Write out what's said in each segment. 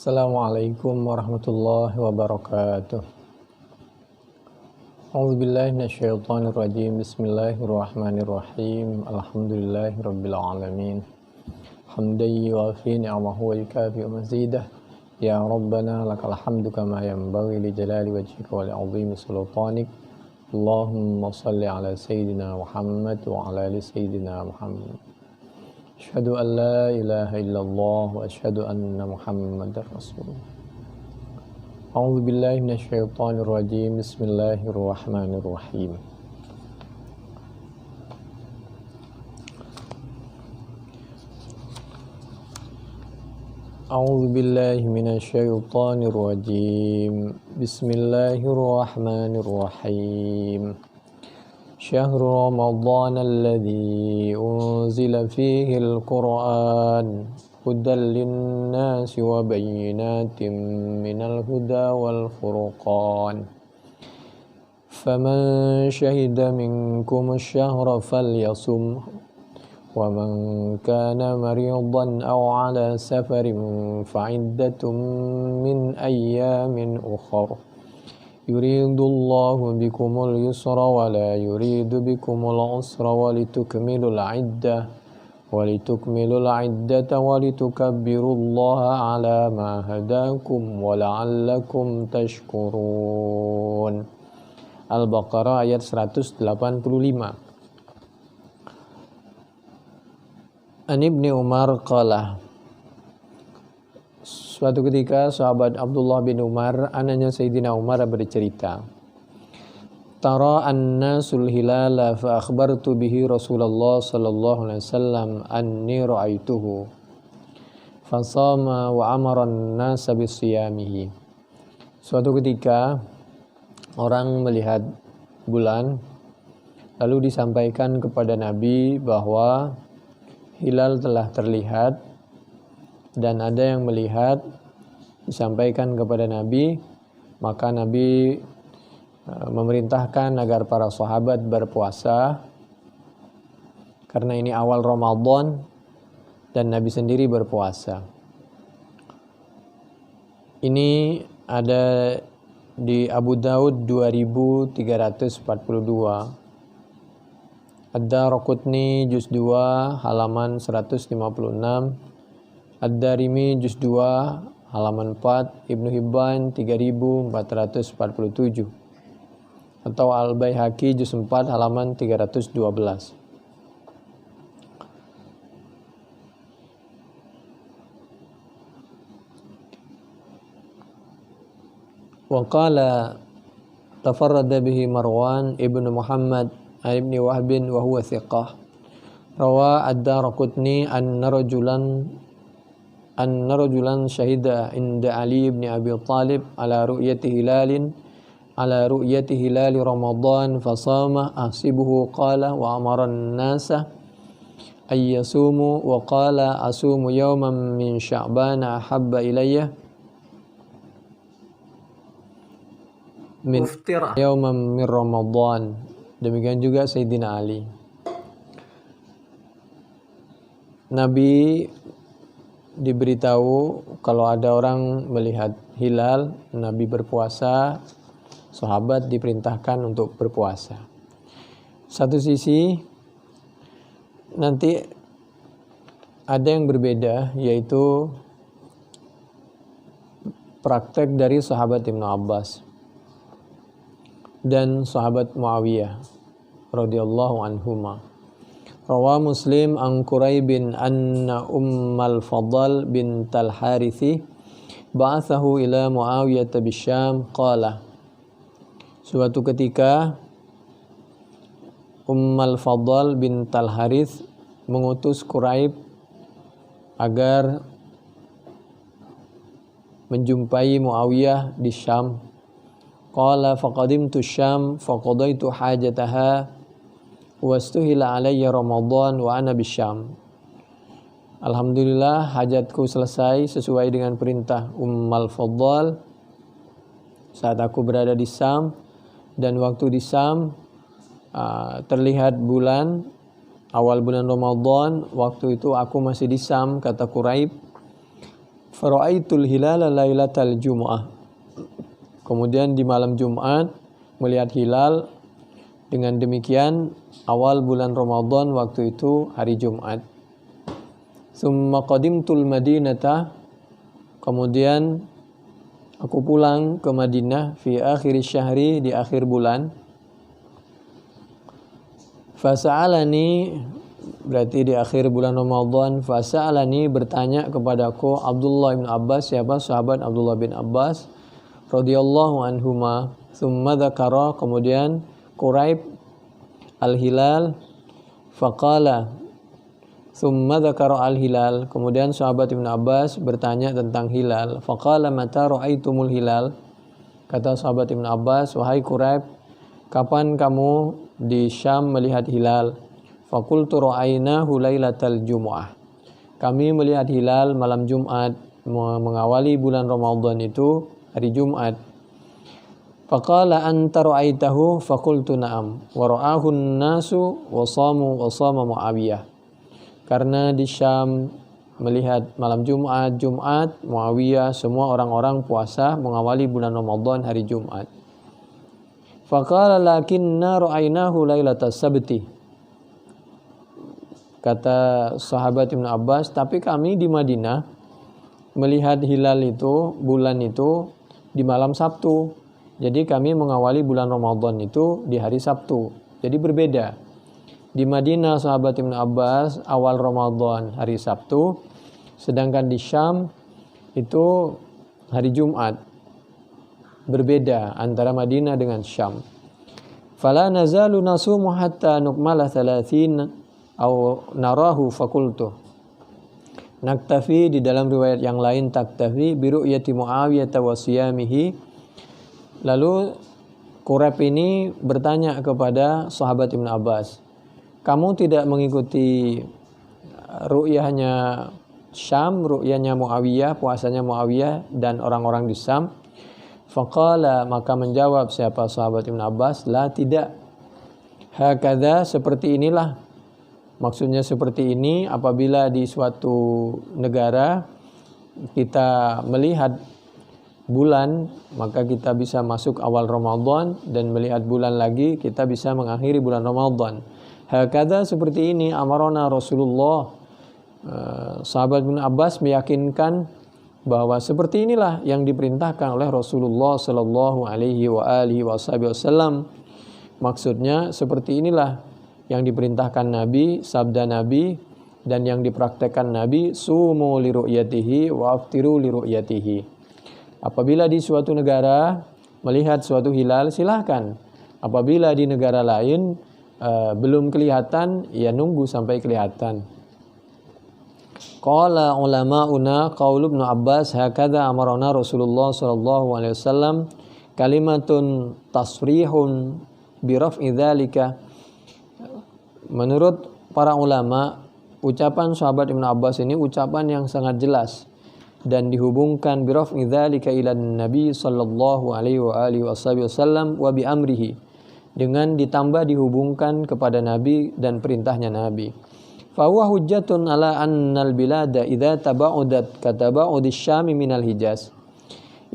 Assalamualaikum warahmatullahi wabarakatuh. A'udzubillahi minasyaitonir rajim. Bismillahirrahmanirrahim. Alhamdulillahirabbil alamin. Hamdan yuwafi ni'amahu wa yukafi mazidah. Ya Rabbana lakal hamdu kama yanbaghi li jalali wajhika wa li 'azimi sultanik. Allahumma shalli ala sayyidina Muhammad wa ala ali sayyidina Muhammad. Asyhadu an la ilaha illallah wa asyhadu anna Muhammadar Rasulullah. A'udzu billahi minasyaitonir rajim. Bismillahirrahmanirrahim. A'udzu billahi minasyaitonir rajim. Bismillahirrahmanirrahim. شهر رمضان الذي أنزل فيه القرآن هدى للناس وبينات من الهدى والفرقان فمن شهد منكم الشهر فليصم ومن كان مريضا أو على سفر فعدة من أيام أخر يريد الله بكم اليسر ولا يريد بكم العسر ولتكملوا العدة ولتكبروا الله على ما هداكم ولعلكم تشكرون. Al-Baqarah ayat 185. An Ibni Umar qala, suatu ketika sahabat Abdullah bin Umar, anaknya Sayyidina Umar, bercerita, Tara an-nasul hilala fa akhbartu bihi Rasulullah sallallahu alaihi wasallam anni ra'aituhu fasama wa amara an-nasa bisiyamihi. Suatu ketika orang melihat bulan, lalu disampaikan kepada Nabi bahwa hilal telah terlihat, dan ada yang melihat, disampaikan kepada Nabi, maka Nabi memerintahkan agar para sahabat berpuasa karena ini awal Ramadan dan Nabi sendiri berpuasa. Ini ada di Abu Daud 2342, Ad-Daraqutni juz 2 halaman 156, Ad-Darimi juz 2 halaman 4, Ibnu Hibban 3447, atau Al-Baihaqi juz 4 halaman 312. Wa qala tafarrada bihi Marwan ibnu Muhammad ibn Wahb wa huwa thiqah. Rawa Ad-Daraqutni anna rajulan syahida inda Ali ibn Abi Talib ala ru'yati hilali Ramadan fasama ahsibuhu qala wa amara an-nasa ayyasumu wa qala asumu yawman min Sya'bana ahabba ilayya min yawman min Ramadan. Demikian juga Sayyidina Ali. Nabi diberitahu kalau ada orang melihat hilal, Nabi berpuasa, sahabat diperintahkan untuk berpuasa. Satu sisi nanti ada yang berbeda, yaitu praktek dari sahabat Ibnu Abbas dan sahabat Muawiyah radhiyallahu anhuma. Rawa Muslim an Quraibin anna Ummal Fadl bintal Harithi ba'athahu ila Muawiyah bisyam qala. Suatu ketika Ummal Fadl bintal Harith mengutus Quraib agar menjumpai Muawiyah di Syam. Qala faqadimtu Syam faqadaitu hajataha wastuhila alayya Ramadan wa ana bisyam. Alhamdulillah, hajatku selesai sesuai dengan perintah Ummal Fadl saat aku berada di Syam, dan waktu di Syam terlihat bulan, awal bulan Ramadan. Waktu itu aku masih di Syam, kata Quraib, fara'aitul hilala lailatal jumu'ah. Kemudian di malam Jumat melihat hilal. Dengan demikian awal bulan Ramadan waktu itu hari Jumat. Tsumma qadimtul Madinata, kemudian aku pulang ke Madinah fi akhir syahri, di akhir bulan. Fasa'alani, berarti di akhir bulan Ramadan. Fasa'alani, bertanya kepadaku Abdullah bin Abbas. Siapa? Sahabat Abdullah bin Abbas radhiyallahu anhuma. Tsumma dzakara, kemudian Quraib al-hilal. Faqala, tsumma dzakara al-hilal, kemudian sahabat Ibnu Abbas bertanya tentang hilal. Faqala mata ra'aitumul hilal, kata sahabat Ibnu Abbas, wahai Quraib, kapan kamu di Syam melihat hilal? Faqultu ra'ainahu lailatal jumu'ah, kami melihat hilal malam Jumat, mengawali bulan Ramadan itu hari Jumat. Faqala anta ra'aitahu? Faqultu na'am wa ra'ahu an-nasu wa shamu Muawiyah. Karena di Syam melihat malam Jumat, Muawiyah, semua orang-orang puasa mengawali bulan Ramadan hari Jumat. Faqala lakinna ra'ainahu lailatas sabti, kata sahabat Ibnu Abbas, tapi kami di Madinah melihat hilal itu, bulan itu di malam Sabtu. Jadi kami mengawali bulan Ramadan itu di hari Sabtu. Jadi berbeda. Di Madinah sahabat Ibnu Abbas awal Ramadan hari Sabtu, sedangkan di Syam itu hari Jumat. Berbeda antara Madinah dengan Syam. Fala nazalu nasumu hatta nukmala 30 au narahu faqultu. Naktafi, di dalam riwayat yang lain taktafi bi ru'yati Muawiyah wa siyamihi. Lalu Quraib ini bertanya kepada sahabat Ibnu Abbas, kamu tidak mengikuti ru'yahnya Syam, ru'yahnya Muawiyah, puasanya Muawiyah dan orang-orang di Syam? Faqala, maka menjawab siapa sahabat Ibnu Abbas, la, tidak. Hakadha, seperti inilah. Maksudnya seperti ini, apabila di suatu negara kita melihat bulan, maka kita bisa masuk awal Ramadan, dan melihat bulan lagi kita bisa mengakhiri bulan Ramadan. Hakadha, seperti ini, amarona Rasulullah. Sahabat Ibnu Abbas meyakinkan bahwa seperti inilah yang diperintahkan oleh Rasulullah sallallahu alaihi wa alihi wasallam. Maksudnya seperti inilah yang diperintahkan Nabi, sabda Nabi, dan yang dipraktekkan Nabi, sumu li ru'yatihi wa aftiru li ru'yatihi. Apabila di suatu negara melihat suatu hilal, silahkan. Apabila di negara lain belum kelihatan, ya nunggu sampai kelihatan. Qala ulama'una qaul Ibnu Abbas hakadha amarana Rasulullah sallallahu alaihi wasallam kalimatun tasrihun bi raf'i dzalika. Menurut para ulama, ucapan sahabat Ibnu Abbas ini ucapan yang sangat jelas dan dihubungkan bi raf'i dzalika ila Nabi sallallahu alaihi wa alihi wasallam wa bi amrihi, dengan ditambah dihubungkan kepada Nabi dan perintahnya Nabi. Fa huwa hujjatun ala annal bilada idza tabaudat kataba'udis Syami minal Hijaz.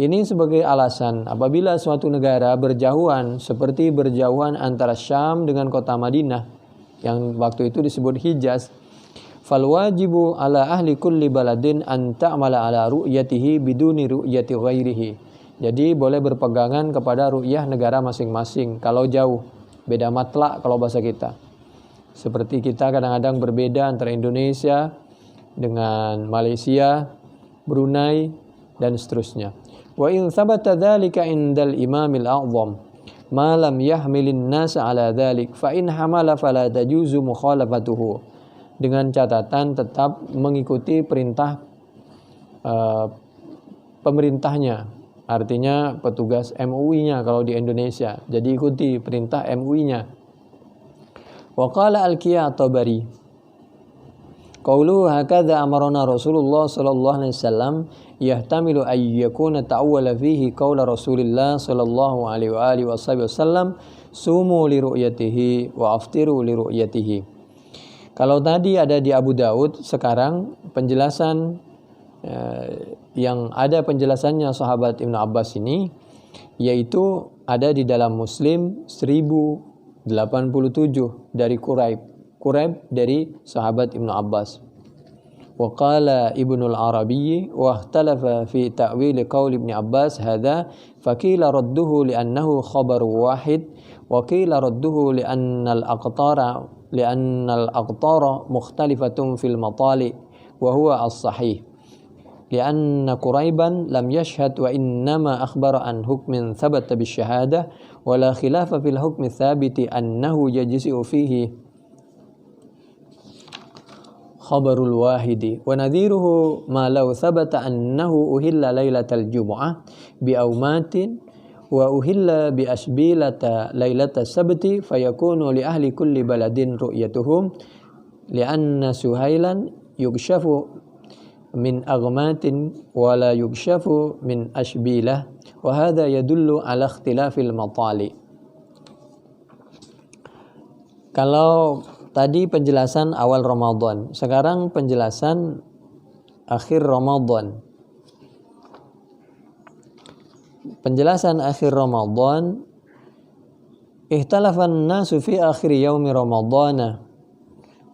Ini sebagai alasan apabila suatu negara berjauhan seperti berjauhan antara Syam dengan kota Madinah yang waktu itu disebut Hijaz, fal wajibu ala ahli kulli baladin an ta'mala ala ru'yatihi biduni ru'yati ghairihi. Jadi boleh berpegangan kepada ru'yah negara masing-masing kalau jauh, beda matlak kalau bahasa kita. Seperti kita kadang-kadang berbeda antara Indonesia dengan Malaysia, Brunei, dan seterusnya. Wa in thabata dzalika indal imamil a'zam ma lam yahmilin nas ala dzalik fa in hamala fala tajuzu mukhalafatuhu. Dengan catatan tetap mengikuti perintah pemerintahnya, artinya petugas MUI-nya kalau di Indonesia. Jadi ikuti perintah MUI-nya. Wa qala al-Qiyya at-Tabari qauluhu hakadha amarana Rasulullah sallallahu alaihi wasallam yahtamilu ay yakuna ta'awwala fihi qaula Rasulillah sallallahu alaihi wa alihi wasallam sumu li ru'yatihi wa aftiru li ru'yatihi. Kalau tadi ada di Abu Daud, sekarang penjelasan yang ada penjelasannya sahabat Ibnu Abbas ini, yaitu ada di dalam Muslim 1087 dari Quraib dari sahabat Ibnu Abbas. Wa qala Ibnu al-Arabi wa ikhtalafa fi ta'wil qaul Ibnu Abbas hadza fa qila radduhu li'annahu khabar wahid wa qila radduhu li'anna al-aqtara mukhtalifatun fil matali wa huwa as-sahih li'anna Quraiban lam yashhad wa innama akhbara an hukmin thabata bisyahadah wa la khilafa fil hukmi thabiti annahu yajzi'u fihi khabarul wahidi wa nadhiruhu ma law thabata annahu uhilla lailatal jumu'ah bi aumatin wa uhilla bi asbilata lailatas sabti fayakunu li ahli kulli baladin ru'yatuhum li'anna suhailan yukshafu min aghmatin wa la yukshafu min asbilah wa hadha yadullu ala ikhtilafil matali. Kalau tadi penjelasan awal Ramadan, sekarang penjelasan akhir Ramadan. Penjelasan akhir Ramadan, ihtalafan nasu fi akhir yaumi Ramadana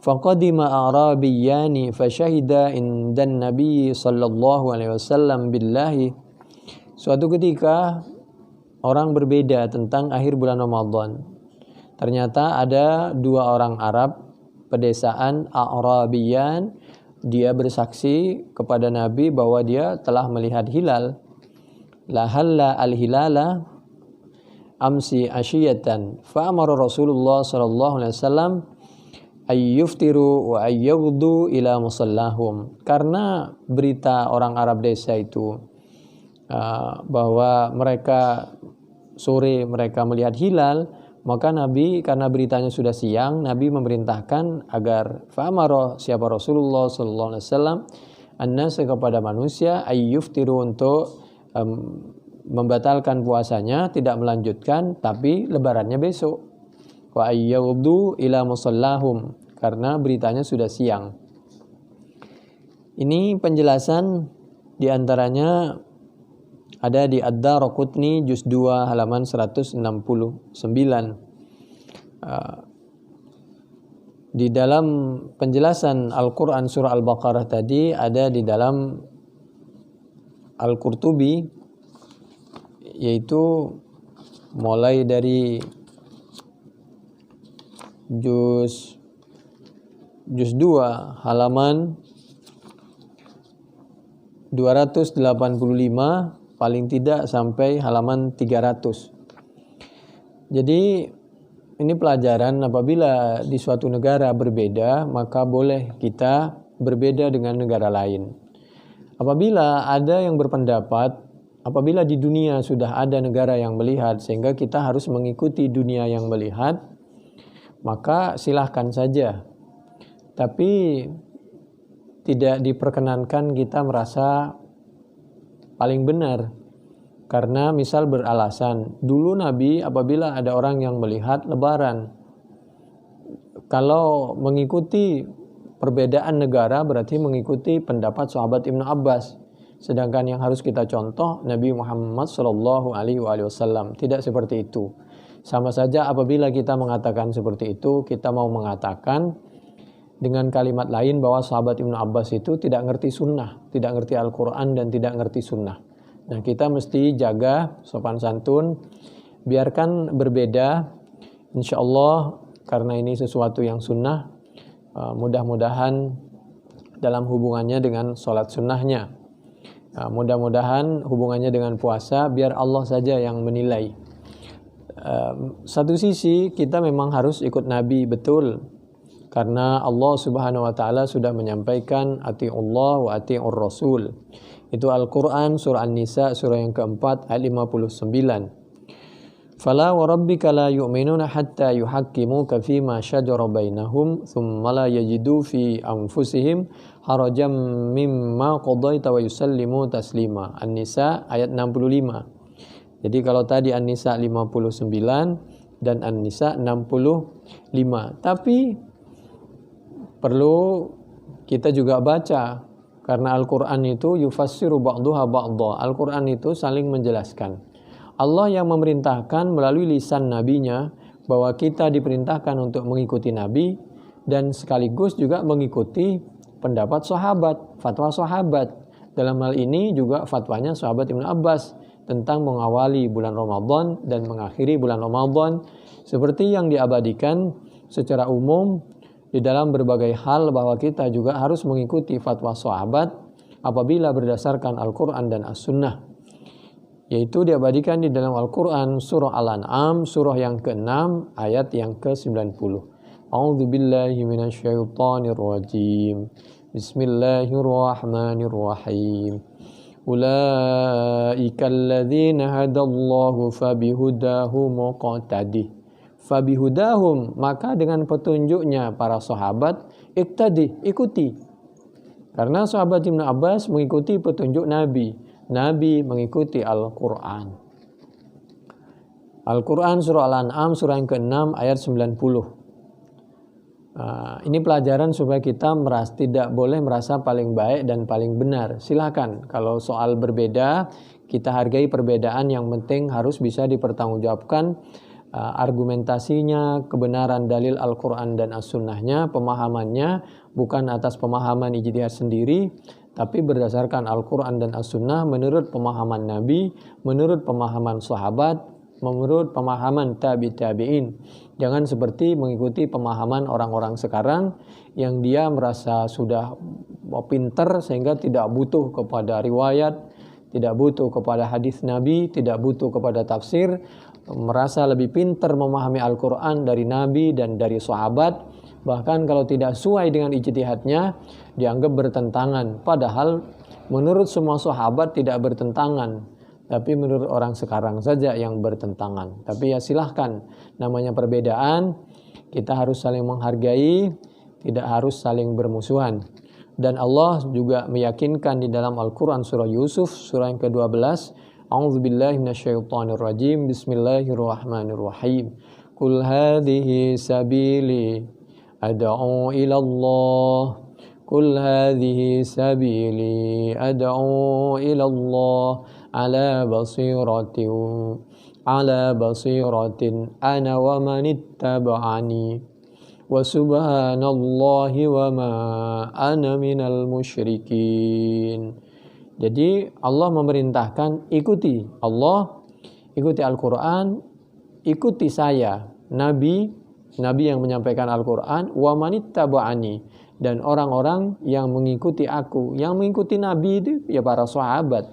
faqadima a'rabiyani fashahida indan nabi sallallahu alaihi wasallam billahi. Suatu ketika orang berbeda tentang akhir bulan Ramadan. Ternyata ada dua orang Arab pedesaan A'rabiyan, dia bersaksi kepada Nabi bahwa dia telah melihat hilal. La halla al-hilala amsi asyiyatan fa amara Rasulullah sallallahu alaihi wasallam ayyuftiru wa ayyughdu ila musallahum. Karena berita orang Arab desa itu bahwa mereka sore mereka melihat hilal, maka Nabi, karena beritanya sudah siang, Nabi memerintahkan agar fa'amara siapa Rasulullah sallallahu alaihi wasallam annasa kepada manusia ayyuftiru untuk membatalkan puasanya, tidak melanjutkan tapi lebarannya besok. Wa ayyudu ila musallahum, karena beritanya sudah siang. Ini penjelasan diantaranya ada di Ad-Daraqutni juz 2 halaman 169. Di dalam penjelasan Al-Quran surah Al-Baqarah tadi ada di dalam Al-Qurtubi, yaitu mulai dari juz 2 halaman 285 paling tidak sampai halaman 300. Jadi ini pelajaran, apabila di suatu negara berbeda, maka boleh kita berbeda dengan negara lain. Apabila ada yang berpendapat, apabila di dunia sudah ada negara yang melihat sehingga kita harus mengikuti dunia yang melihat, maka silahkan saja. Tapi tidak diperkenankan kita merasa paling benar, karena misal beralasan dulu Nabi apabila ada orang yang melihat lebaran, kalau mengikuti perbedaan negara berarti mengikuti pendapat sahabat Ibnu Abbas, sedangkan yang harus kita contoh Nabi Muhammad sallallahu alaihi wasallam. Tidak seperti itu. Sama saja apabila kita mengatakan seperti itu, kita mau mengatakan dengan kalimat lain bahwa sahabat Ibnu Abbas itu tidak ngerti sunnah, tidak ngerti Al-Quran dan tidak ngerti sunnah. Nah, kita mesti jaga sopan santun, biarkan berbeda, insya Allah, karena ini sesuatu yang sunnah. Mudah-mudahan dalam hubungannya dengan sholat sunnahnya, mudah-mudahan hubungannya dengan puasa, biar Allah saja yang menilai. Satu sisi kita memang harus ikut Nabi, betul, karena Allah Subhanahu wa taala sudah menyampaikan ati'ullah wa ati'ur rasul. Itu Al-Qur'an surah An-Nisa surah yang keempat ayat 59. Fala wa rabbika la yu'minuna hatta yuhaqqimuka fima shajara bainahum thumma la yajidu fi anfusihim harajan mimma qadaita wa yusallimu taslima. An-Nisa ayat 65. Jadi kalau tadi An-Nisa 59 dan An-Nisa 65. Tapi perlu kita juga baca Karena Al-Quran itu yufassiru ba'duha ba'dha. Al-Quran itu saling menjelaskan. Allah yang memerintahkan melalui lisan nabinya bahwa kita diperintahkan untuk mengikuti nabi dan sekaligus juga mengikuti pendapat sahabat, fatwa sahabat. Dalam hal ini juga fatwanya sahabat Ibnu Abbas tentang mengawali bulan Ramadan dan mengakhiri bulan Ramadan seperti yang diabadikan secara umum di dalam berbagai hal bahwa kita juga harus mengikuti fatwa sahabat apabila berdasarkan Al-Quran dan As-Sunnah. Yaitu diabadikan di dalam Al-Quran surah Al-An'am surah yang ke-6 ayat yang ke-90. A'udzu billahi minasyaitonir rajim. Bismillahirrahmanirrahim. Ulaika alladzina hadallahu fabihudahu muqtadih. Fabihudahum, maka dengan petunjuknya para sahabat iktadi, ikuti. Karena sahabat Ibnu Abbas mengikuti petunjuk Nabi, Nabi mengikuti Al-Quran. Al-Quran surah Al-An'am surah yang ke-6 ayat 90. Ini pelajaran supaya kita tidak boleh merasa paling baik dan paling benar. Silakan, kalau soal berbeda kita hargai perbedaan, yang penting harus bisa dipertanggungjawabkan argumentasinya, kebenaran dalil Al-Quran dan As-Sunnahnya, pemahamannya bukan atas pemahaman ijtihad sendiri, tapi berdasarkan Al-Quran dan As-Sunnah menurut pemahaman Nabi, menurut pemahaman sahabat, menurut pemahaman tabi'in. Jangan seperti mengikuti pemahaman orang-orang sekarang yang dia merasa sudah pinter sehingga tidak butuh kepada riwayat, tidak butuh kepada hadis Nabi, tidak butuh kepada tafsir, merasa lebih pintar memahami Al-Quran dari Nabi dan dari sahabat, bahkan kalau tidak sesuai dengan ijtihadnya dianggap bertentangan, padahal menurut semua sahabat tidak bertentangan, tapi menurut orang sekarang saja yang bertentangan. Tapi ya silahkan, namanya perbedaan, kita harus saling menghargai, tidak harus saling bermusuhan. Dan Allah juga meyakinkan di dalam Al-Quran surah Yusuf surah yang ke-12, A'udzu billahi minasyaitonir rajim. Bismillahirrahmanirrahim. Qul hadhihi sabili ad'u ila Allah. Qul hadhihi sabili ad'u ila Allah ala basiratin ana wa man ittaba'ani. Wa subhanallahi wa ma ana minal musyrikin. Jadi Allah memerintahkan ikuti Allah, ikuti Al-Quran, ikuti saya, Nabi yang menyampaikan Al-Quran, wa manittaba'ani, dan orang-orang yang mengikuti aku. Yang mengikuti Nabi itu ya para sahabat.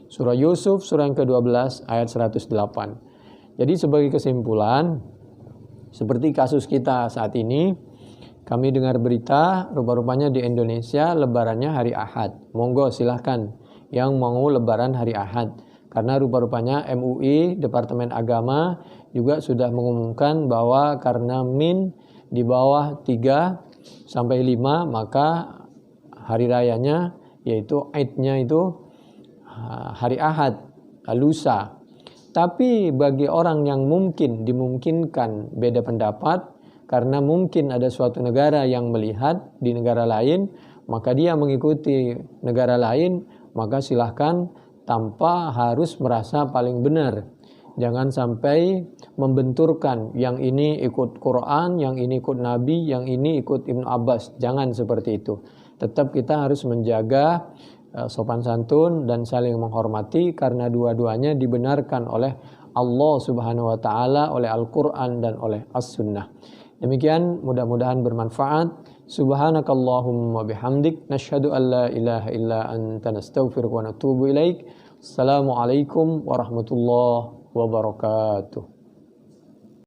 Surah Yusuf surah yang ke-12 ayat 108. Jadi sebagai kesimpulan, seperti kasus kita saat ini, kami dengar berita rupa-rupanya di Indonesia lebarannya hari Ahad. Monggo silahkan yang mau lebaran hari Ahad. Karena rupa-rupanya MUI, Departemen Agama juga sudah mengumumkan bahwa karena min di bawah 3 sampai 5, maka hari rayanya yaitu Aidnya itu hari Ahad, lusa. Tapi bagi orang yang mungkin dimungkinkan beda pendapat, karena mungkin ada suatu negara yang melihat di negara lain, maka dia mengikuti negara lain, maka silahkan tanpa harus merasa paling benar. Jangan sampai membenturkan, yang ini ikut Quran, yang ini ikut Nabi, yang ini ikut Ibnu Abbas. Jangan seperti itu. Tetap kita harus menjaga sopan santun dan saling menghormati, karena dua-duanya dibenarkan oleh Allah Subhanahu wa taala, oleh Al-Qur'an dan oleh As-Sunnah. Demikian, mudah-mudahan bermanfaat. Subhanakallahumma bihamdik, nasyhadu an la ilaha illa anta, nastaghfiruka wa natubu ilaik. Assalamualaikum warahmatullahi wabarakatuh.